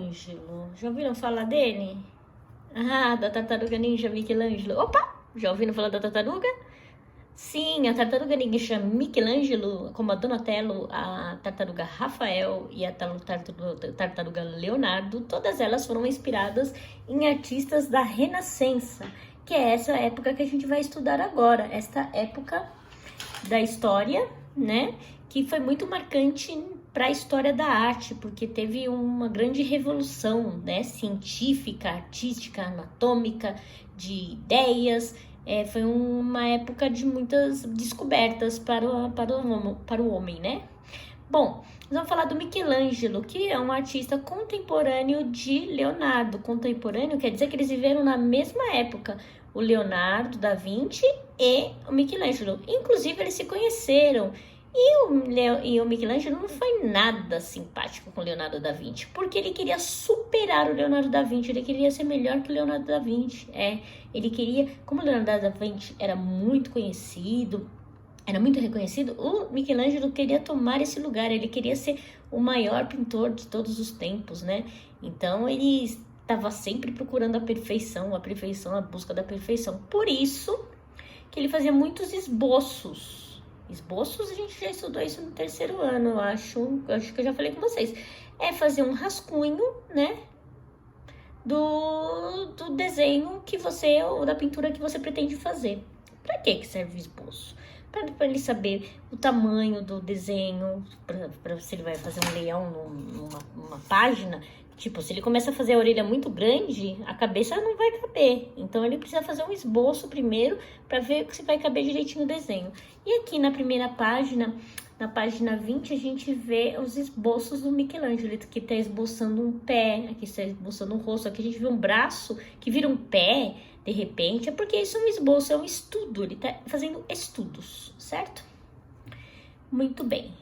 Michelangelo. Já ouviram falar dele? Ah, da tartaruga ninja Michelangelo. Opa! Já ouviram falar da tartaruga? Sim, a tartaruga ninja Michelangelo, como a Donatello, a tartaruga Rafael e a tartaruga Leonardo, todas elas foram inspiradas em artistas da Renascença, que é essa época que a gente vai estudar agora, esta época da história, né, que foi muito marcante para a história da arte, porque teve uma grande revolução, né, científica, artística, anatômica, de ideias. Foi uma época de muitas descobertas para o homem, né? Bom, nós vamos falar do Michelangelo, que é um artista contemporâneo de Leonardo. Contemporâneo quer dizer que eles viveram na mesma época, o Leonardo da Vinci e o Michelangelo. Inclusive, eles se conheceram. E o Michelangelo não foi nada simpático com o Leonardo da Vinci, porque ele queria superar o Leonardo da Vinci, ele queria ser melhor que o Leonardo da Vinci. Ele queria, como o Leonardo da Vinci era muito conhecido, era muito reconhecido, o Michelangelo queria tomar esse lugar, ele queria ser o maior pintor de todos os tempos, né? Então ele estava sempre procurando a perfeição, a busca da perfeição. Por isso que ele fazia muitos esboços. Esboços, a gente já estudou isso no terceiro ano, eu acho que eu já falei com vocês. É fazer um rascunho, né, do desenho que você, ou da pintura que você pretende fazer. Para que serve o esboço? Para ele saber o tamanho do desenho, para se ele vai fazer um leão numa página. Tipo, se ele começa a fazer a orelha muito grande, a cabeça não vai caber. Então, ele precisa fazer um esboço primeiro para ver se vai caber direitinho o desenho. E aqui na primeira página, na página 20, a gente vê os esboços do Michelangelo, que está esboçando um pé, aqui está esboçando um rosto, aqui a gente vê um braço que vira um pé, de repente. É porque isso é um esboço, é um estudo, ele está fazendo estudos, certo? Muito bem.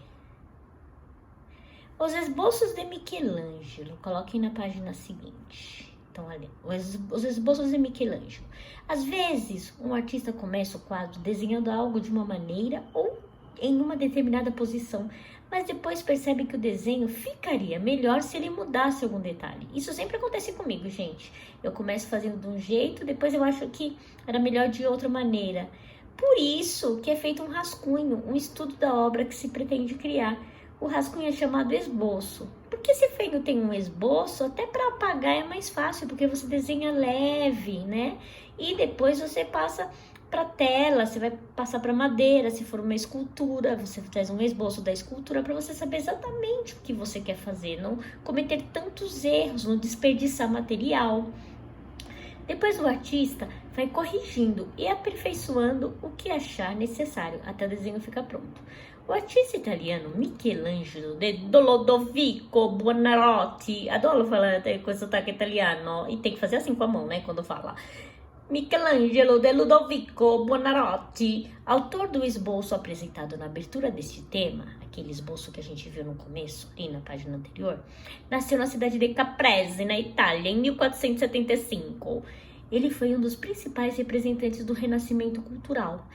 Os esboços de Michelangelo, coloquem na página seguinte. Então, ali, os esboços de Michelangelo. Às vezes, um artista começa o quadro desenhando algo de uma maneira ou em uma determinada posição, mas depois percebe que o desenho ficaria melhor se ele mudasse algum detalhe. Isso sempre acontece comigo, gente. Eu começo fazendo de um jeito, depois eu acho que era melhor de outra maneira. Por isso que é feito um rascunho, um estudo da obra que se pretende criar. O rascunho é chamado esboço. Porque se feio tem um esboço, até para apagar é mais fácil, porque você desenha leve, né? E depois você passa para tela, você vai passar para madeira, se for uma escultura, você faz um esboço da escultura para você saber exatamente o que você quer fazer, não cometer tantos erros, não desperdiçar material. Depois o artista vai corrigindo e aperfeiçoando o que achar necessário até o desenho ficar pronto. O artista italiano Michelangelo de Lodovico Buonarroti, adoro falar com esse sotaque italiano, e tem que fazer assim com a mão, né, quando fala. Michelangelo de Ludovico Buonarroti, autor do esboço apresentado na abertura deste tema, aquele esboço que a gente viu no começo, ali na página anterior, nasceu na cidade de Caprese, na Itália, em 1475. Ele foi um dos principais representantes do Renascimento cultural.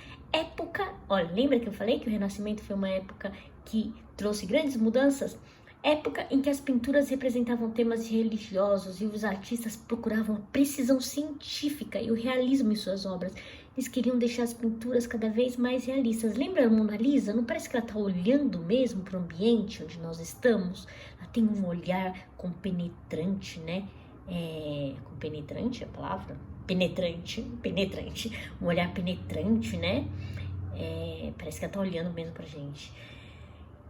Olha, lembra que eu falei que o Renascimento foi uma época que trouxe grandes mudanças? Época em que as pinturas representavam temas religiosos e os artistas procuravam a precisão científica e o realismo em suas obras. Eles queriam deixar as pinturas cada vez mais realistas. Lembra a Mona Lisa? Não parece que ela está olhando mesmo para o ambiente onde nós estamos? Ela tem um olhar compenetrante, né? Compenetrante é a palavra? Penetrante. Um olhar penetrante, né? Parece que ela está olhando mesmo pra gente.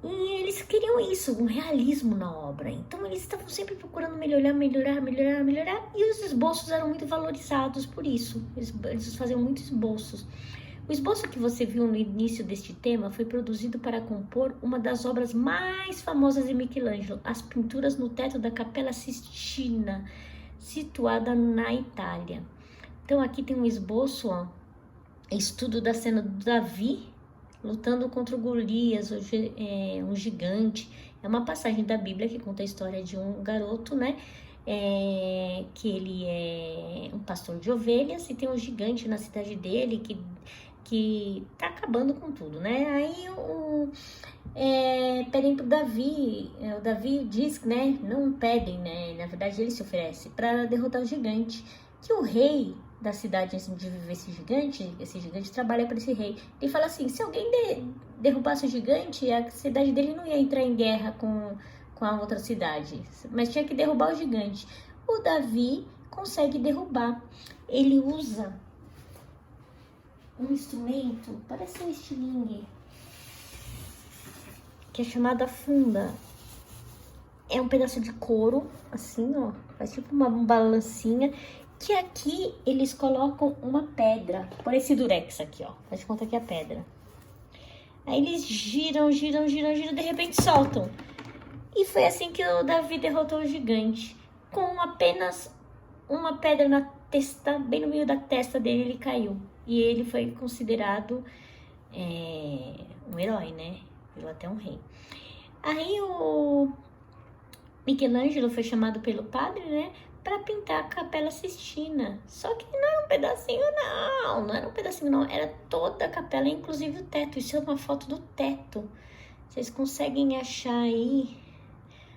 E eles queriam isso, um realismo na obra. Então eles estavam sempre procurando melhorar. E os esboços eram muito valorizados por isso. Eles faziam muitos esboços. O esboço que você viu no início deste tema foi produzido para compor uma das obras mais famosas de Michelangelo, as pinturas no teto da Capela Sistina, situada na Itália. Então aqui tem um esboço, ó, estudo da cena do Davi lutando contra o Golias, um gigante. É uma passagem da Bíblia que conta a história de um garoto, né? Que ele é um pastor de ovelhas e tem um gigante na cidade dele que tá acabando com tudo, né? Aí pedem pro Davi, o Davi diz, né? Não pedem, né? Na verdade ele se oferece para derrotar o gigante, que o rei da cidade, assim, de viver esse gigante trabalha para esse rei. Ele fala assim, se alguém derrubasse o gigante, a cidade dele não ia entrar em guerra com a outra cidade, mas tinha que derrubar o gigante. O Davi consegue derrubar. Ele usa um instrumento, parece um estilingue, que é chamada funda. É um pedaço de couro, assim, ó, faz tipo uma balancinha, que aqui eles colocam uma pedra, por esse durex aqui, ó, faz de conta que é a pedra. Aí eles giram, de repente soltam. E foi assim que o Davi derrotou o gigante, com apenas uma pedra na testa, bem no meio da testa dele, ele caiu. E ele foi considerado um herói, né? Virou até um rei. Aí o Michelangelo foi chamado pelo padre, né? Para pintar a Capela Sistina. Só que não era um pedacinho, não era um pedacinho, não. Era toda a capela, inclusive o teto. Isso é uma foto do teto. Vocês conseguem achar aí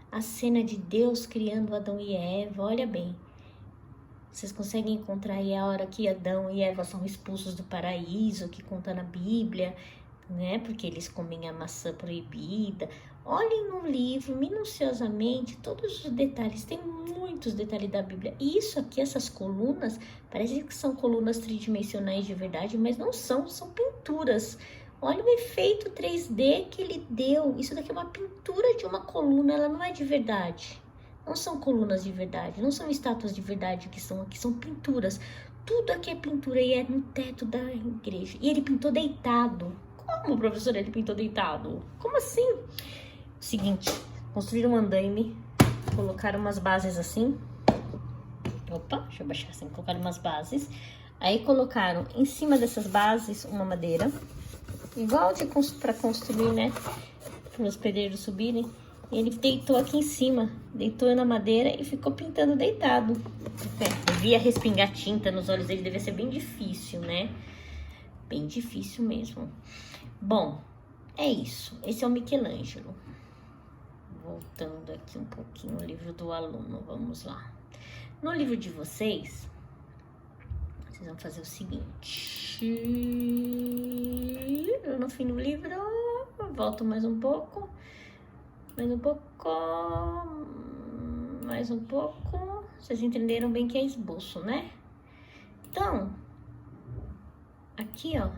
a cena de Deus criando Adão e Eva? Olha bem. Vocês conseguem encontrar aí a hora que Adão e Eva são expulsos do paraíso, que conta na Bíblia, né? Porque eles comem a maçã proibida. Olhem no livro, minuciosamente, todos os detalhes. Tem muitos detalhes da Bíblia. E isso aqui, essas colunas, parece que são colunas tridimensionais de verdade, mas não são, são pinturas. Olha o efeito 3D que ele deu. Isso daqui é uma pintura de uma coluna, ela não é de verdade. Não são colunas de verdade, não são estátuas de verdade que são aqui, são pinturas. Tudo aqui é pintura e é no teto da igreja. E ele pintou deitado. Como, professor, ele pintou deitado? Como assim? Seguinte, construíram um andaime, colocaram umas bases assim. Opa, deixa eu baixar assim. Colocaram umas bases. Aí colocaram em cima dessas bases uma madeira. Igual para construir, né? Para os pedreiros subirem. Ele deitou aqui em cima, deitou na madeira e ficou pintando deitado. Devia respingar tinta nos olhos dele, devia ser bem difícil, né? Bem difícil mesmo. Bom, é isso. Esse é o Michelangelo. Voltando aqui um pouquinho o livro do aluno, vamos lá. No livro de vocês vão fazer o seguinte. No fim do livro, volto mais um pouco. Mais um pouco. Vocês entenderam bem que é esboço, né? Então, aqui, ó,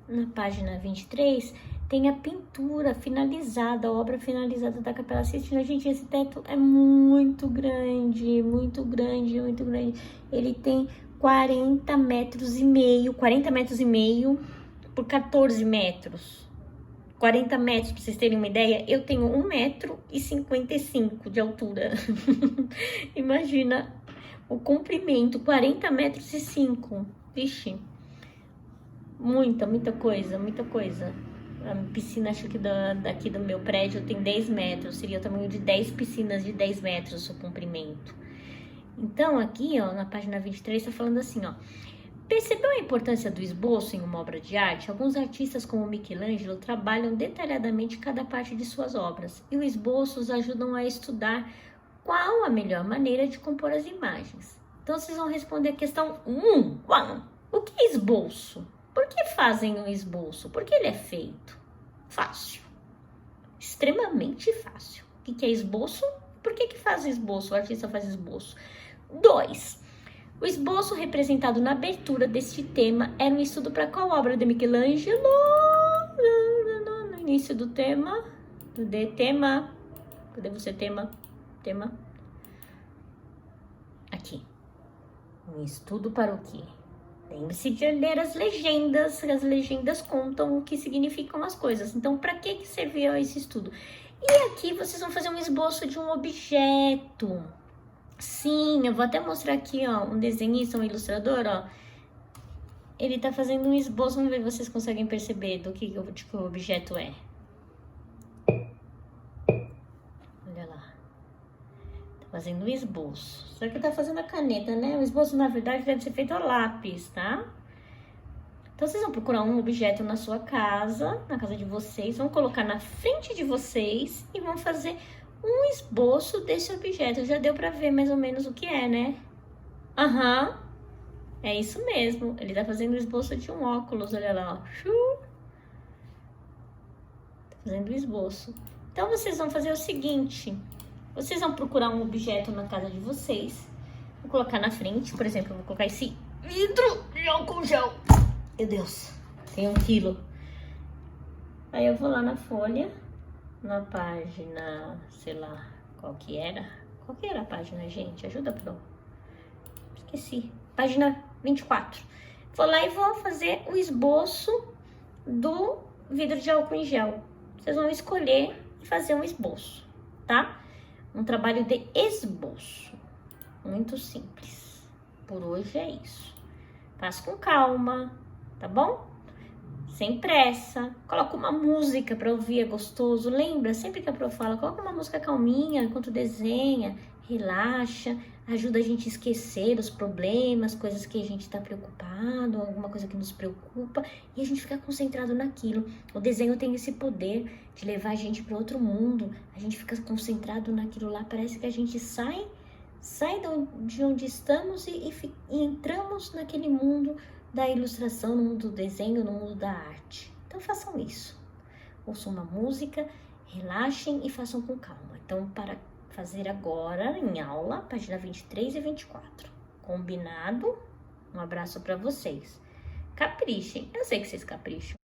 na página 23, tem a pintura finalizada, a obra finalizada da Capela Sistina. Gente, esse teto é muito grande, muito grande, muito grande. Ele tem 40 metros e meio por 14 metros. 40 metros, pra vocês terem uma ideia, eu tenho 1,55 m de altura. Imagina o comprimento, 40 metros e 5. Vixe, muita coisa, muita coisa. A piscina, acho que daqui do meu prédio tem 10 metros, seria o tamanho de 10 piscinas de 10 metros o comprimento. Então, aqui, ó, na página 23, tá falando assim, ó. Percebeu a importância do esboço em uma obra de arte? Alguns artistas, como Michelangelo, trabalham detalhadamente cada parte de suas obras, e os esboços ajudam a estudar qual a melhor maneira de compor as imagens. Então, vocês vão responder a questão 1. O que é esboço? Por que fazem um esboço? Por que ele é feito? Fácil. Extremamente fácil. O que é esboço? Por que faz esboço? O artista faz esboço. 2. O esboço representado na abertura deste tema era um estudo para qual obra de Michelangelo? No início do tema. Tema. Cadê você, tema? Aqui. Um estudo para o quê? Lembre-se de ler as legendas. As legendas contam o que significam as coisas. Então, para que serviu esse estudo? E aqui vocês vão fazer um esboço de um objeto. Sim, eu vou até mostrar aqui, ó, um desenhista, um ilustrador, ó. Ele tá fazendo um esboço, vamos ver se vocês conseguem perceber do que o objeto é. Olha lá. Tá fazendo um esboço. Só que tá fazendo a caneta, né? O esboço, na verdade, deve ser feito a lápis, tá? Então, vocês vão procurar um objeto na sua casa, na casa de vocês, vão colocar na frente de vocês e vão fazer um esboço desse objeto. Já deu pra ver mais ou menos o que é, né? Aham, é isso mesmo. Ele tá fazendo o esboço de um óculos, olha lá, ó. Tá fazendo o esboço. Então, vocês vão fazer o seguinte. Vocês vão procurar um objeto na casa de vocês. Vou colocar na frente, por exemplo, eu vou colocar esse vidro de álcool gel. Meu Deus, tem 1 quilo. Aí eu vou lá na folha, na página, sei lá, qual que era? Qual que era a página, gente? Ajuda, Pro. Esqueci. Página 24. Vou lá e vou fazer o esboço do vidro de álcool em gel. Vocês vão escolher e fazer um esboço, tá? Um trabalho de esboço. Muito simples. Por hoje é isso. Faça com calma, tá bom? Sem pressa. Coloca uma música pra ouvir, é gostoso. Lembra, sempre que a Pro fala, coloca uma música calminha enquanto desenha, relaxa, ajuda a gente a esquecer os problemas, coisas que a gente tá preocupado, alguma coisa que nos preocupa, e a gente fica concentrado naquilo. O desenho tem esse poder de levar a gente para outro mundo. A gente fica concentrado naquilo lá, parece que a gente sai de onde estamos e entramos naquele mundo da ilustração, no mundo do desenho, no mundo da arte. Então façam isso. Ouçam uma música, relaxem e façam com calma. Então, para fazer agora em aula, página 23 e 24. Combinado? Um abraço para vocês. Caprichem. Eu sei que vocês capricham.